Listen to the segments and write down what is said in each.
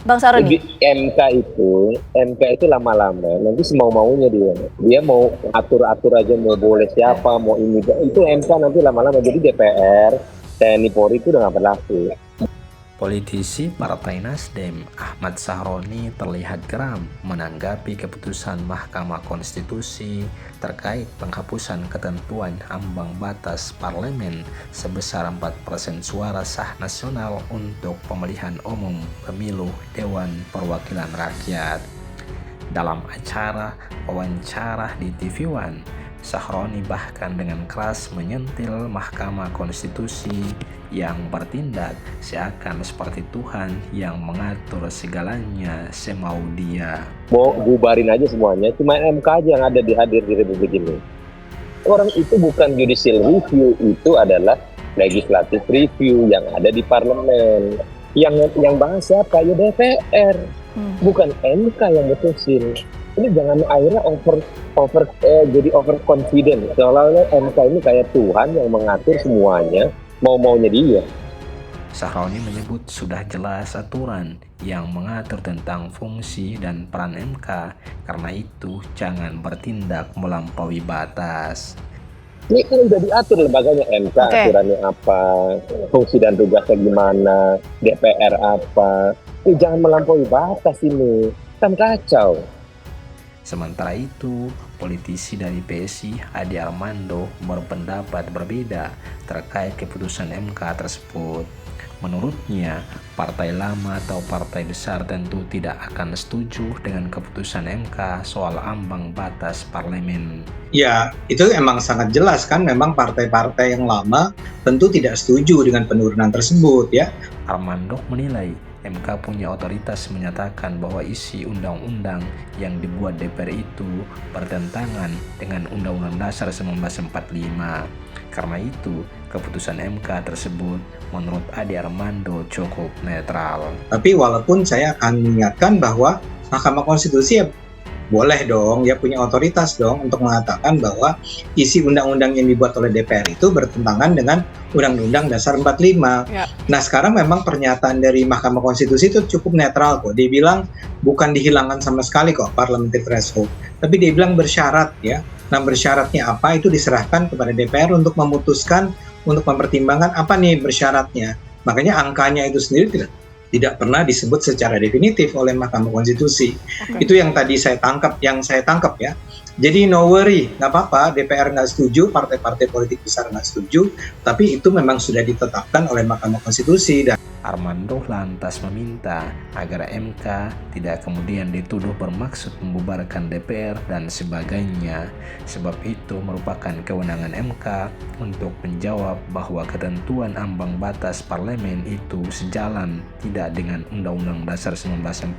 Bang Saroni? MK itu lama-lama nanti semau-maunya dia mau atur-atur aja, mau boleh siapa, mau ini itu MK nanti lama-lama jadi DPR, TNI Polri itu udah nggak berlaku. Politisi Partai Nasdem Ahmad Sahroni terlihat geram menanggapi keputusan Mahkamah Konstitusi terkait penghapusan ketentuan ambang batas parlemen sebesar 4% suara sah nasional untuk pemilihan umum pemilu Dewan Perwakilan Rakyat. Dalam acara wawancara di TV One, Sahroni bahkan dengan keras menyentil Mahkamah Konstitusi yang bertindak seakan seperti Tuhan yang mengatur segalanya semau dia. Mau bubarin aja semuanya, cuma MK aja yang ada hadir di Republik ini. Orang itu bukan judicial review, itu adalah legislative review yang ada di parlemen. Yang bahas siapa? Ya DPR, bukan MK yang mutusin. Ini jangan akhirnya jadi overconfident, seolah-olah MK ini kayak Tuhan yang mengatur semuanya mau-maunya dia. Sahroni menyebut sudah jelas aturan yang mengatur tentang fungsi dan peran MK, karena itu jangan bertindak melampaui batas. Ini kan udah diatur lembaganya, MK aturannya apa, fungsi dan tugasnya gimana, DPR apa. Jangan melampaui batas ini, kan kacau. Sementara itu, politisi dari PSI Ade Armando berpendapat berbeda terkait keputusan MK tersebut. Menurutnya, partai lama atau partai besar tentu tidak akan setuju dengan keputusan MK soal ambang batas parlemen. Ya, itu emang sangat jelas kan, memang partai-partai yang lama tentu tidak setuju dengan penurunan tersebut ya. Armando menilai MK punya otoritas menyatakan bahwa isi undang-undang yang dibuat DPR itu bertentangan dengan Undang-Undang Dasar 1945. Karena itu, keputusan MK tersebut menurut Ade Armando cukup netral. Tapi walaupun saya akan mengingatkan bahwa Mahkamah Konstitusi boleh dong, ya punya otoritas dong untuk mengatakan bahwa isi undang-undang yang dibuat oleh DPR itu bertentangan dengan Undang-Undang Dasar 45. Ya. Nah sekarang memang pernyataan dari Mahkamah Konstitusi itu cukup netral kok. Dia bilang bukan dihilangkan sama sekali kok parliamentary threshold, tapi dia bilang bersyarat ya. Nah bersyaratnya apa itu diserahkan kepada DPR untuk memutuskan, untuk mempertimbangkan apa nih bersyaratnya. Makanya angkanya itu sendiri tidak pernah disebut secara definitif oleh Mahkamah Konstitusi. Itu yang tadi saya tangkap ya. Jadi no worry, nggak apa-apa, DPR nggak setuju, partai-partai politik besar nggak setuju, tapi itu memang sudah ditetapkan oleh Mahkamah Konstitusi. Dan Armando lantas meminta agar MK tidak kemudian dituduh bermaksud membubarkan DPR dan sebagainya, sebab itu merupakan kewenangan MK untuk menjawab bahwa ketentuan ambang batas parlemen itu sejalan tidak dengan Undang-Undang Dasar 1945.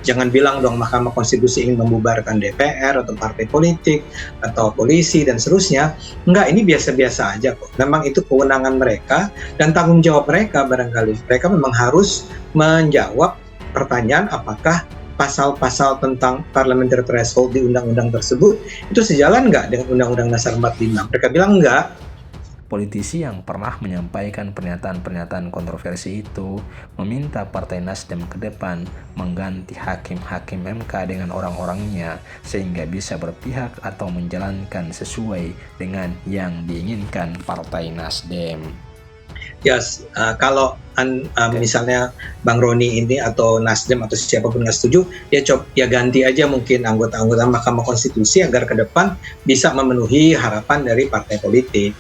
Jangan bilang dong Mahkamah Konstitusi ingin membubarkan DPR atau partai politik atau polisi dan seterusnya. Enggak, ini biasa-biasa aja kok. Memang itu kewenangan mereka dan tanggung jawab mereka barangkali. Mereka memang harus menjawab pertanyaan apakah pasal-pasal tentang parliamentary threshold di undang-undang tersebut itu sejalan nggak dengan Undang-Undang Dasar 45. Mereka bilang enggak. Politisi yang pernah menyampaikan pernyataan-pernyataan kontroversi itu meminta Partai Nasdem ke depan mengganti hakim-hakim MK dengan orang-orangnya sehingga bisa berpihak atau menjalankan sesuai dengan yang diinginkan Partai Nasdem. Yes, kalau misalnya Bang Roni ini atau Nasdem atau siapapun nggak setuju, ya ganti aja mungkin anggota-anggota Mahkamah Konstitusi agar ke depan bisa memenuhi harapan dari partai politik.